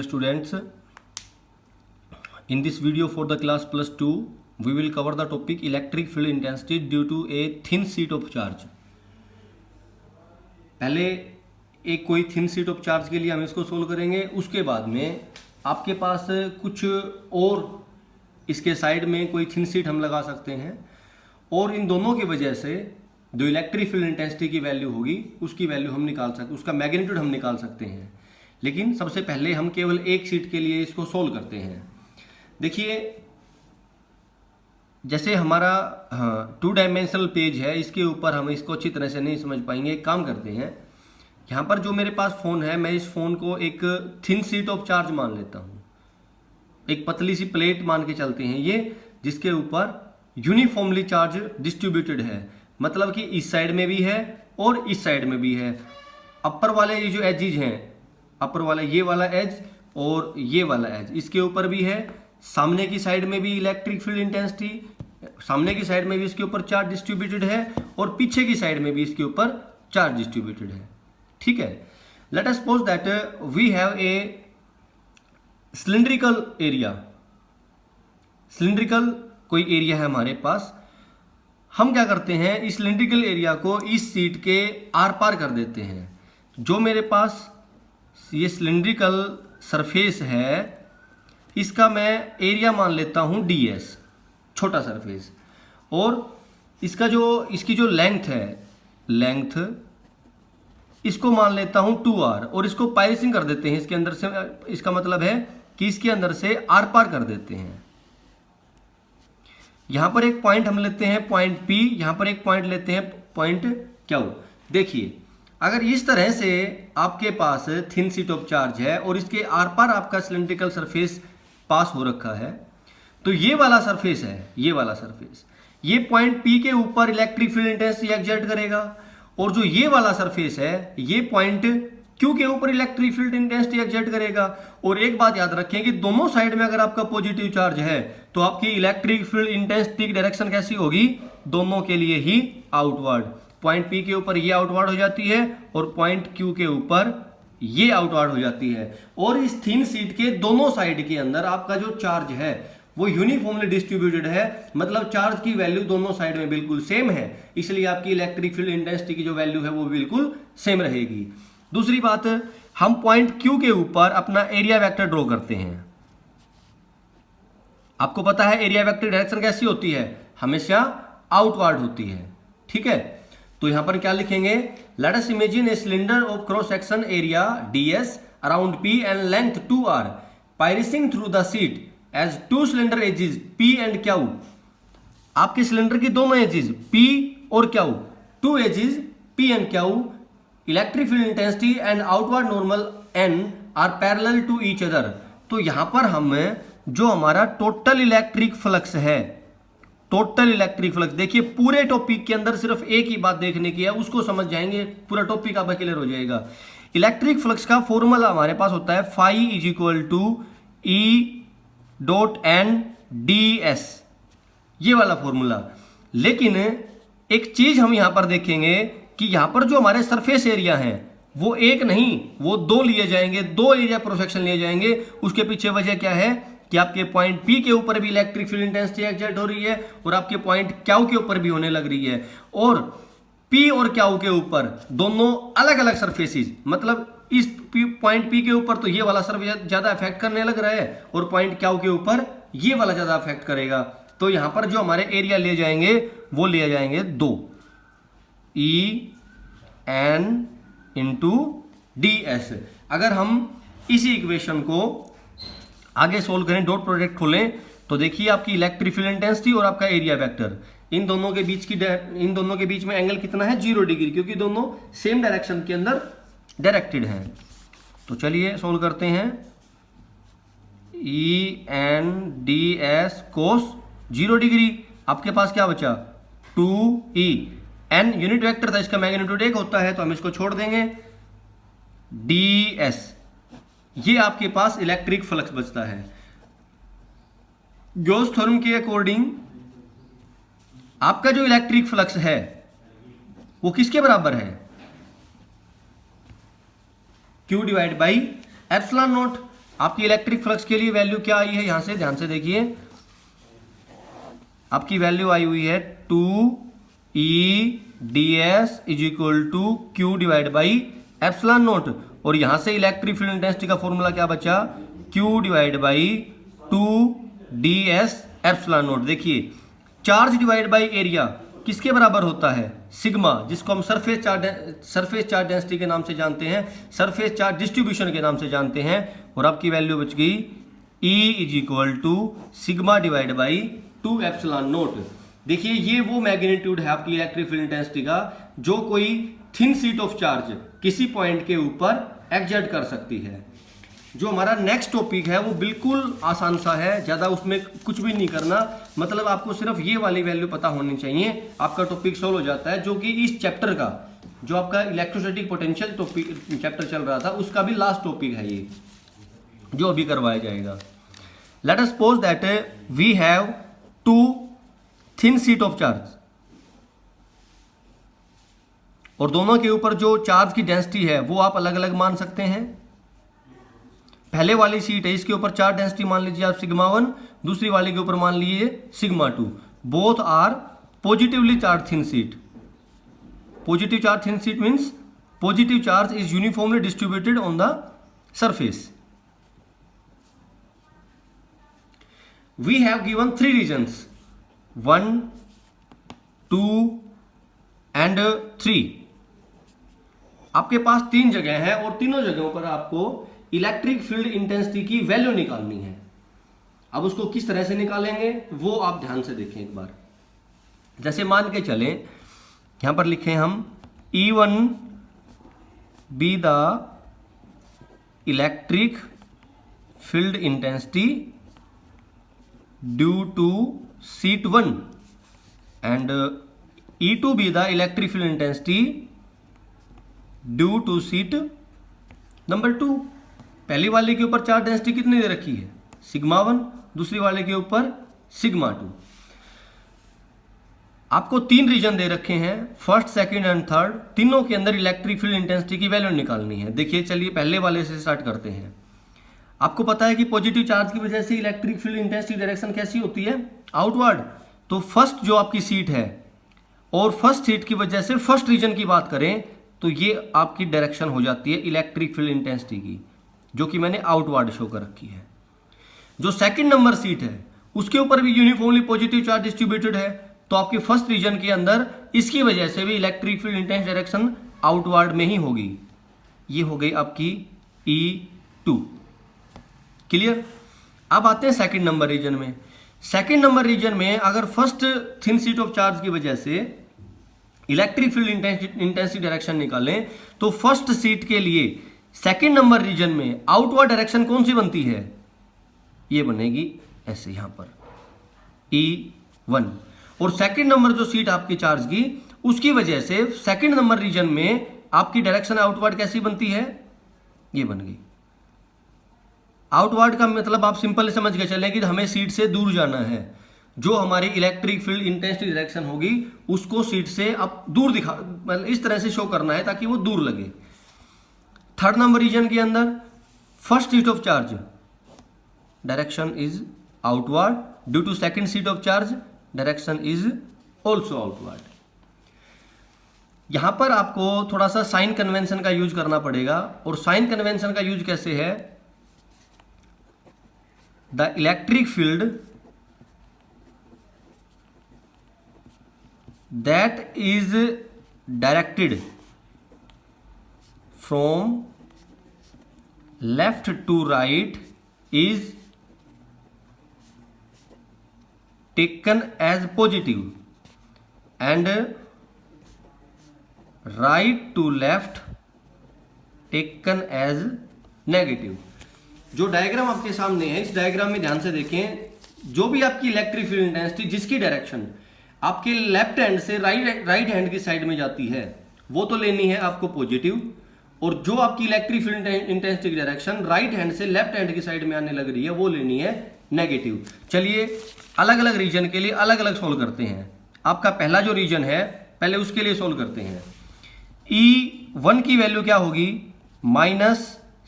students, in this video for the class plus 2 we will cover the topic electric field intensity due to a thin sheet of charge. पहले एक कोई thin sheet of charge के लिए हम इसको solve करेंगे, उसके बाद में आपके पास कुछ और इसके साइड में कोई थिन शीट हम लगा सकते हैं और इन दोनों की वजह से जो इलेक्ट्रिक फील्ड इंटेंसिटी की वैल्यू होगी उसकी वैल्यू हम निकाल सकते, उसका मैग्नीट्यूड हम निकाल सकते हैं. लेकिन सबसे पहले हम केवल एक शीट के लिए इसको सोल्व करते हैं. देखिए, जैसे हमारा 2 डायमेंशनल पेज है, इसके ऊपर हम इसको अच्छी तरह से नहीं समझ पाएंगे. एक काम करते हैं, यहाँ पर जो मेरे पास फ़ोन है, मैं इस फ़ोन को एक थिन शीट ऑफ चार्ज मान लेता हूँ. एक पतली सी प्लेट मान के चलते हैं ये, जिसके ऊपर यूनिफॉर्मली चार्ज डिस्ट्रीब्यूटेड है. मतलब कि इस साइड में भी है और इस साइड में भी है. अपर वाले ये जो एजेज हैं, अपर वाला ये वाला एज और ये वाला एज, इसके ऊपर भी है. सामने की साइड में भी इलेक्ट्रिक फील्ड इंटेंसिटी, सामने की साइड में भी इसके ऊपर चार्ज डिस्ट्रीब्यूटेड है और पीछे की साइड में भी इसके ऊपर चार्ज डिस्ट्रीब्यूटेड है. ठीक है. Let us suppose that we have a cylindrical area. Cylindrical कोई एरिया है हमारे पास. हम क्या करते हैं, इस सिलिंड्रिकल एरिया को इस शीट के आर पार कर देते हैं. जो मेरे पास ये सिलिंड्रिकल सरफेस है, इसका मैं एरिया मान लेता हूं ds, छोटा सरफेस, और इसकी जो लेंथ है, लेंथ इसको मान लेता हूं 2r और इसको पाइसिंग कर देते हैं इसके अंदर से. इसका मतलब है कि इसके अंदर से आर पार कर देते हैं. यहां पर एक पॉइंट हम लेते हैं पॉइंट P, यहां पर एक पॉइंट लेते हैं पॉइंट Q. देखिए, अगर इस तरह से आपके पास थिन शीट ऑफ चार्ज है और इसके आर पार आपका सिलिंड्रिकल सरफेस पास हो रखा है, तो ये वाला सरफेस है, ये वाला सरफेस, ये पॉइंट P के ऊपर इलेक्ट्रिक फील्ड इंटेंसिटी एक्सर्ट करेगा, और जो ये वाला सरफेस है, ये पॉइंट Q के ऊपर इलेक्ट्रिक फील्ड इंटेंसिटी एक्सर्ट करेगा. और एक बात याद रखें कि दोनों साइड में अगर आपका पॉजिटिव चार्ज है तो आपकी इलेक्ट्रिक फील्ड इंटेंसिटी की डायरेक्शन कैसी होगी, दोनों के लिए ही आउटवर्ड. पॉइंट P के ऊपर ये आउटवर्ड हो जाती है और पॉइंट Q के ऊपर ये आउटवर्ड हो जाती है. और इस थिन शीट के दोनों साइड के अंदर आपका जो चार्ज है वो यूनिफॉर्मली डिस्ट्रीब्यूटेड है. मतलब चार्ज की वैल्यू दोनों साइड में बिल्कुल सेम है, इसलिए आपकी इलेक्ट्रिक फील्ड इंटेंसिटी की जो वैल्यू है वो बिल्कुल सेम रहेगी. दूसरी बात, हम पॉइंट Q के ऊपर अपना एरिया वेक्टर ड्रॉ करते हैं. आपको पता है एरिया वेक्टर डायरेक्शन कैसी होती है, हमेशा आउटवर्ड होती है. ठीक है. तो यहां पर क्या लिखेंगे, let us imagine a cylinder of cross section area ds around P and length 2r piercing through the sheet as 2 cylinder edges P and Q. आपके सिलेंडर की दोनों एजेस P और Q, 2 edges P and Q, electric field intensity and outward normal n are parallel to each other. तो यहां पर हम जो हमारा टोटल इलेक्ट्रिक फ्लक्स है, टोटल इलेक्ट्रिक फ्लक्स, देखिए पूरे टॉपिक के अंदर सिर्फ एक ही बात देखने की है, उसको समझ जाएंगे, पूरा टॉपिक आपका क्लियर हो जाएगा. इलेक्ट्रिक फ्लक्स का फॉर्मूला हमारे पास होता है phi is equal to E dot N D S, ये वाला फॉर्मूला. लेकिन एक चीज हम यहां पर देखेंगे कि यहां पर जो हमारे सरफेस एरिया हैं वो एक नहीं, वो 2 लिए जाएंगे, 2 एरिया प्रोसेक्शन सेक्शन लिए जाएंगे. उसके पीछे वजह क्या है कि आपके पॉइंट P के ऊपर भी इलेक्ट्रिक फील्ड इंटेंसिटी एक्सर्ट हो रही है और आपके पॉइंट Q के ऊपर भी होने लग रही है. और P और Q के ऊपर दोनों अलग अलग सरफेसेस, मतलब इस पॉइंट P के ऊपर तो ये वाला सरफेस ज्यादा इफेक्ट करने लग रहा है और पॉइंट Q के ऊपर ये वाला ज्यादा इफेक्ट करेगा. तो यहां पर जो हमारे एरिया ले जाएंगे वो ले जाएंगे 2, En इंटू ds. अगर हम इसी इक्वेशन को आगे सोल्व करें, डॉट प्रोडक्ट खोलें, तो देखिए आपकी इलेक्ट्रिक फील्ड इंटेंसिटी और आपका एरिया वेक्टर, इन दोनों के बीच में एंगल कितना है, 0 डिग्री, क्योंकि दोनों सेम डायरेक्शन के अंदर डायरेक्टेड हैं. तो चलिए सोल्व करते हैं. En ds cos 0 डिग्री, आपके पास क्या बचा, 2e. n यूनिट वेक्टर था, इसका मैग्नीट्यूड 1 होता है, तो हम इसको छोड़ देंगे. ds, ये आपके पास इलेक्ट्रिक फ्लक्स बचता है. गॉस थ्योरम के अकॉर्डिंग आपका जो इलेक्ट्रिक फ्लक्स है वो किसके बराबर है, Q divide by epsilon not. आपकी इलेक्ट्रिक फ्लक्स के लिए वैल्यू क्या आई है, यहां से ध्यान से देखिए, आपकी वैल्यू आई हुई है 2E/ds is equal to Q divide by epsilon naught, और यहां से इलेक्ट्रिक फील्ड इंटेंसिटी का फॉर्मूला क्या बचा, Q divide by 2ds epsilon naught. देखिए चार्ज डिवाइड बाई एरिया किसके बराबर होता है, सिग्मा, जिसको हम सरफेस चार्ज डेंसिटी के नाम से जानते हैं, सरफेस चार्ज डिस्ट्रीब्यूशन के नाम से जानते हैं, और आपकी वैल्यू बच गई E is equal to sigma divide by 2 epsilon naught. देखिए ये वो मैग्नीट्यूड है आपकी इलेक्ट्रिक फील्ड इंटेंसिटी का जो कोई थिन शीट ऑफ चार्ज किसी पॉइंट के ऊपर एक्सर्ट कर सकती है। जो हमारा नेक्स्ट टॉपिक है वो बिल्कुल आसान सा है, ज्यादा उसमें कुछ भी नहीं करना, मतलब आपको सिर्फ ये वाली वैल्यू पता होनी चाहिए, आपका टॉपिक सॉल्व हो जाता है, जो कि इस चैप्टर का, जो आपका इलेक्ट्रोस्टैटिक पोटेंशियल टॉपिक चैप्टर चल रहा था उसका भी लास्ट टॉपिक है ये, जो अभी करवाया जाएगा। Let us suppose that we have 2 thin sheet of charge, और दोनों के ऊपर जो चार्ज की डेंसिटी है वो आप अलग अलग मान सकते हैं। पहले वाली शीट है, इसके ऊपर चार्ज डेंसिटी मान लीजिए आप सिग्मा 1, दूसरी वाले के ऊपर मान लीजिए sigma 2, both are positively charged thin sheet. Positive charge thin sheet means positive charge is uniformly distributed on the surface. We have given 3 regions 1, 2 and 3। आपके पास 3 जगह है और तीनों जगहों पर आपको इलेक्ट्रिक फील्ड इंटेंसिटी की वैल्यू निकालनी है। अब उसको किस तरह से निकालेंगे वो आप ध्यान से देखें एक बार। जैसे मान के चलें, यहां पर लिखें हम E1 be the electric field intensity due to sheet 1 and E2 be the electric field intensity due to sheet number 2। पहली वाले के ऊपर चार्ज डेंसिटी कितनी दे रखी है, सिग्मा 1, दूसरी वाले के ऊपर सिग्मा 2। आपको 3 रीजन दे रखे हैं, फर्स्ट, सेकंड एंड थर्ड, तीनों के अंदर इलेक्ट्रिक फील्ड इंटेंसिटी की वैल्यू निकालनी है। देखिए चलिए पहले वाले से स्टार्ट करते हैं। आपको पता है कि पॉजिटिव चार्ज की वजह से इलेक्ट्रिक फील्ड इंटेंसिटी डायरेक्शन कैसी होती है, आउटवर्ड। तो फर्स्ट जो आपकी सीट है, और फर्स्ट सीट की वजह से फर्स्ट रीजन की बात करें तो ये आपकी डायरेक्शन हो जाती है इलेक्ट्रिक फील्ड इंटेंसिटी की, जो कि मैंने आउटवर्ड शो कर रखी है। जो सेकंड नंबर सीट है उसके ऊपर भी यूनिफॉर्मली पॉजिटिव चार्ज डिस्ट्रीब्यूटेड है, तो आपके फर्स्ट रीजन के अंदर इसकी वजह से भी electric field intense direction outward में ही होगी। ये हो गई आपकी E2। क्लियर। अब आते हैं सेकंड नंबर रीजन में। सेकंड नंबर रीजन में अगर first thin sheet of charge की वजह से इलेक्ट्रिक फील्ड इंटेंसिटी डायरेक्शन निकालें तो फर्स्ट सीट के लिए सेकंड नंबर रीजन में आउटवर्ड डायरेक्शन कौन सी बनती है, ये बनेगी ऐसे यहां पर E1। और सेकंड नंबर जो सीट आपकी चार्ज की उसकी वजह से सेकंड नंबर रीजन में आपकी डायरेक्शन आउटवर्ड कैसी बनती है, ये बन गई। आउटवर्ड का मतलब आप सिंपल समझ के चलें कि हमें सीट से दूर जाना है, जो हमारी इलेक्ट्रिक फील्ड इंटेंसिटी डायरेक्शन होगी उसको सीट से अब दूर दिखा, मतलब इस तरह से शो करना है ताकि वो दूर लगे। थर्ड नंबर रीजन के अंदर first sheet of charge direction is outward, due to second sheet of charge direction is also outward. यहां पर आपको थोड़ा सा साइन कन्वेंशन का यूज करना पड़ेगा, और साइन कन्वेंशन का यूज कैसे है, the electric field that is directed from left to right is taken as positive and right to left taken as negative। जो डायग्राम आपके सामने है, इस डायग्राम में ध्यान से देखें, जो भी आपकी इलेक्ट्रिक फील्ड इंटेंसिटी जिसकी डायरेक्शन आपके लेफ्ट हैंड से राइट हैंड की साइड में जाती है वो तो लेनी है आपको पॉजिटिव, और जो आपकी इलेक्ट्रिक फील्ड इंटेंसिटी की डायरेक्शन राइट हैंड से लेफ्ट हैंड की साइड में आने लग रही है वो लेनी है नेगेटिव। चलिए अलग अलग रीजन के लिए अलग अलग सोल्व करते हैं। आपका पहला जो रीजन है पहले उसके लिए सोल्व करते हैं। E1 की वैल्यू क्या होगी,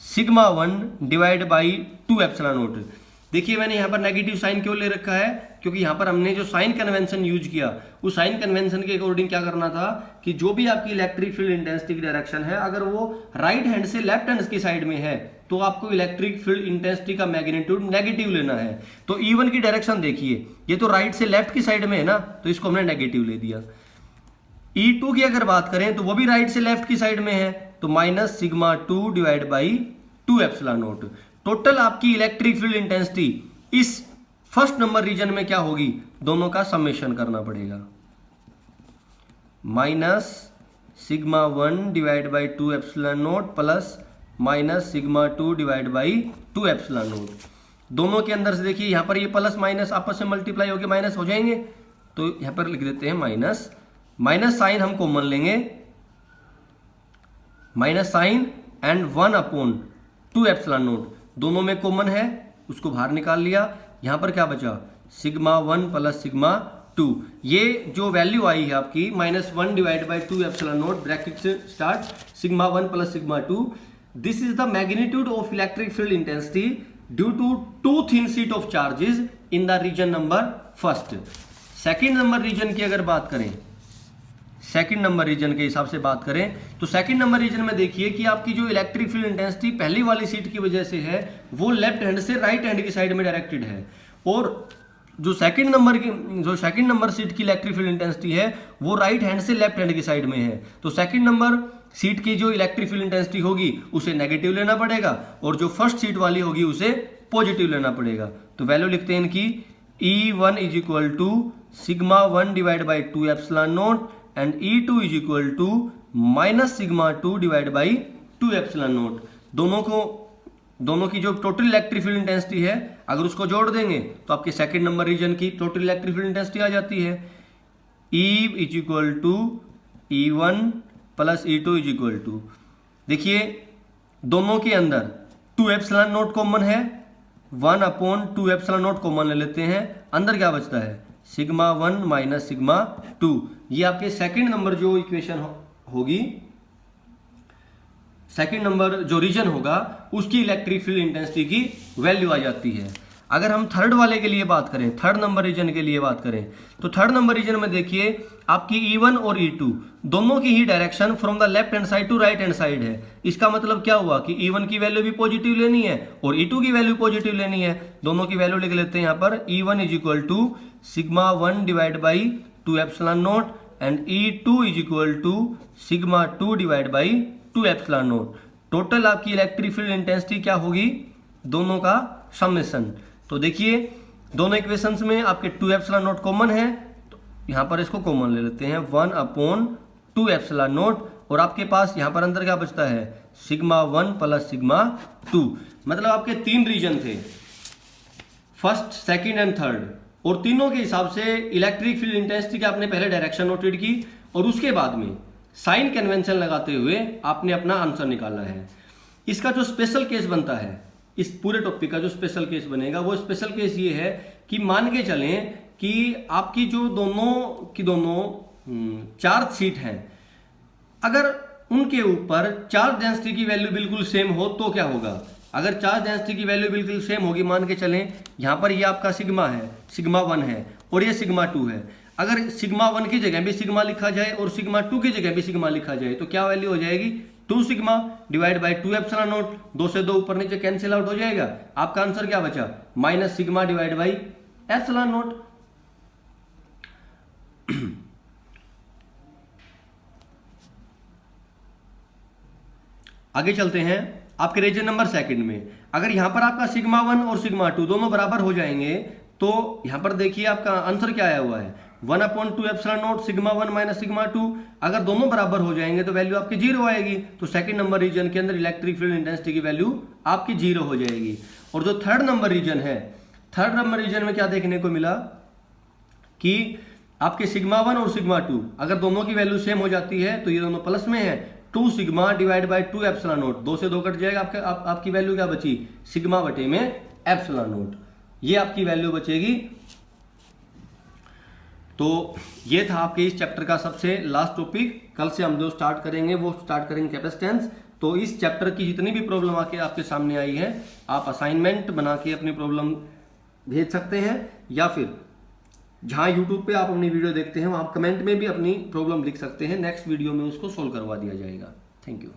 sigma 1 divide by 2 epsilon not. देखिए मैंने यहाँ पर नेगेटिव साइन क्यों ले रखा है, क्योंकि यहाँ पर हमने जो साइन कन्वेंशन यूज किया उस साइन कन्वेंशन के अकॉर्डिंग क्या करना था कि जो भी आपकी इलेक्ट्रिक फील्ड इंटेंसिटी की डायरेक्शन है, अगर वो राइट हैंड से लेफ्ट हैंड की साइड में है तो आपको इलेक्ट्रिक फील्ड इंटेंसिटी का मैग्नीट्यूड नेगेटिव लेना है। तो E1 की डायरेक्शन देखिए, ये तो राइट से लेफ्ट की साइड में है ना, तो इसको हमने नेगेटिव ले दिया। E2 की अगर बात करें तो वो भी राइट से लेफ्ट की साइड में है, तो minus sigma 2 divide by 2 epsilon naught. Total आपकी इलेक्ट्रिक फील्ड इंटेंसिटी इस फर्स्ट नंबर रीजन में क्या होगी, दोनों का समेशन करना पड़ेगा। Minus sigma 1 divide by 2 epsilon not plus minus sigma 2 divide by 2 epsilon naught. दोनों के अंदर से देखिए यहाँ पर ये प्लस माइनस आपस में मल्टीप्लाई होकर माइनस हो जाएंगे, तो यहाँ पर लिख देते हैं माइनस, माइनस साइन हम कॉमन लेंगे, minus sign and 1/2 epsilon naught दोनों में कॉमन है, उसको बाहर निकाल लिया। यहां पर क्या बचा, सिग्मा 1 प्लस सिग्मा 2। ये जो वैल्यू आई है आपकी -1 divide by 2 epsilon not bracket से start sigma 1 plus sigma 2, this is the magnitude of electric field intensity due to 2 thin sheet of charges in the region number first. Second number region की अगर बात करें, second number region के हिसाब से बात करें तो सेकंड नंबर रीजन में देखिए कि आपकी जो इलेक्ट्रिक फील्ड इंटेंसिटी पहली वाली सीट की वजह से है वो लेफ्ट हैंड से राइट हैंड की साइड में डायरेक्टेड है, और जो सेकंड नंबर सीट की इलेक्ट्रिक फील्ड इंटेंसिटी है वो राइट हैंड से लेफ्ट हैंड की साइड में है। तो सेकंड नंबर सीट की जो इलेक्ट्रिक फील्ड इंटेंसिटी होगी उसे नेगेटिव लेना पड़ेगा, और जो फर्स्ट सीट वाली होगी उसे पॉजिटिव लेना पड़ेगा। तो वैल्यू लिखते हैं इनकी, E1 is equal to sigma 1 divide by 2 epsilon naught and E2 is equal to minus sigma 2 divide by 2 epsilon naught. दोनों की जो टोटल इलेक्ट्रिक फील्ड इंटेंसिटी है अगर उसको जोड़ देंगे तो आपके सेकंड नंबर रीजन की टोटल इलेक्ट्रिक फील्ड इंटेंसिटी आ जाती है, E is equal to E1 plus E2 is equal to, देखिए दोनों के अंदर 2 एप्सिलॉन नॉट कॉमन है, 1/2 एप्सिलॉन नॉट कॉमन ले लेते हैं, अंदर क्या बचता है सिग्मा 1 माइनस सिग्मा 2। ये आपके सेकंड नंबर जो इक्वेशन होगी, सेकंड नंबर जो रीजन होगा उसकी इलेक्ट्रिक फील्ड इंटेंसिटी की वैल्यू आ जाती है। अगर हम थर्ड वाले के लिए बात करें, थर्ड नंबर रीजन के लिए बात करें, तो थर्ड नंबर रीजन में देखिए आपकी E1 और E2 दोनों की ही direction from the left hand side to right hand side है। इसका मतलब क्या हुआ कि E1 की वैल्यू भी पॉजिटिव लेनी है और E2 की वैल्यू पॉजिटिव लेनी है। दोनों की वैल्यू लिख लेते हैं यहाँ पर, E1 is equal to sigma 1 divide by 2 epsilon naught and E2 is equal to sigma 2 divide by 2 epsilon naught. Total आपकी इलेक्ट्रिक फील्ड इंटेंसिटी क्या होगी, दोनों का समेशन। तो देखिए दोनों इक्वेशंस में आपके 2 एप्सिलॉन नॉट कॉमन है, तो यहाँ पर इसको कॉमन ले लेते हैं 1/2 एप्सिलॉन नॉट, और आपके पास यहाँ पर अंदर क्या बचता है सिग्मा 1 प्लस सिग्मा 2। मतलब आपके 3 रीजन थे, फर्स्ट सेकंड एंड थर्ड, और तीनों के हिसाब से इलेक्ट्रिक फील्ड इंटेंसिटी की आपने पहले डायरेक्शन नोटेड की और उसके बाद में साइन कन्वेंशन लगाते हुए आपने अपना आंसर निकाला है। इसका जो स्पेशल केस बनता है, इस पूरे टॉपिक का जो स्पेशल केस बनेगा वो स्पेशल केस ये है कि मान के चलें कि आपकी जो दोनों चार्ज शीट हैं, अगर उनके ऊपर चार्ज डेंसिटी की वैल्यू बिल्कुल सेम हो तो क्या होगा। अगर चार्ज डेंसिटी की वैल्यू बिल्कुल सेम होगी, मान के चलें यहाँ पर ये आपका सिग्मा है, सिग्मा 1 है और ये सिग्मा 2 है, अगर सिग्मा 1 की जगह भी सिग्मा लिखा जाए और सिग्मा 2 की जगह भी सिग्मा लिखा जाए तो क्या वैल्यू हो जाएगी 2 sigma divide by 2 epsilon not. 2 से 2 ऊपर नीचे कैंसिल आउट हो जाएगा, आपका आंसर क्या बचा minus sigma divide by epsilon not. आगे चलते हैं आपके रीजन नंबर सेकंड में। अगर यहां पर आपका सिग्मा 1 और सिग्मा 2 दोनों बराबर हो जाएंगे तो यहां पर देखिए आपका आंसर क्या आया हुआ है 1/2 epsilon not sigma 1 minus sigma 2। अगर दोनों बराबर हो जाएंगे तो वैल्यू आपकी 0 आएगी, तो सेकंड नंबर रीजन के अंदर इलेक्ट्रिक फील्ड इंटेंसिटी की वैल्यू आपकी 0 हो जाएगी। और जो थर्ड नंबर रीजन है, थर्ड नंबर रीजन में क्या देखने को मिला कि आपके सिग्मा 1 और सिग्मा 2 अगर दोनों की वैल्यू सेम हो जाती है तो ये दोनों प्लस में है, 2 sigma divide by 2 epsilon not, 2 से 2 कट जाएगा, आपकी वैल्यू क्या बची सिग्मा बटे में एप्सिलॉन नॉट, ये आपकी वैल्यू बचेगी। तो ये था आपके इस चैप्टर का सबसे लास्ट टॉपिक। कल से हम जो स्टार्ट करेंगे वो स्टार्ट करेंगे कैपेसिटेंस, तो इस चैप्टर की जितनी भी प्रॉब्लम आके आपके सामने आई है, आप असाइनमेंट बना के अपनी प्रॉब्लम भेज सकते हैं, या फिर जहाँ यूट्यूब पे आप अपनी वीडियो देखते हैं वहाँ आप कमेंट में भी अपनी प्रॉब्लम लिख सकते हैं। नेक्स्ट वीडियो में उसको सोल्व करवा दिया जाएगा। Thank you.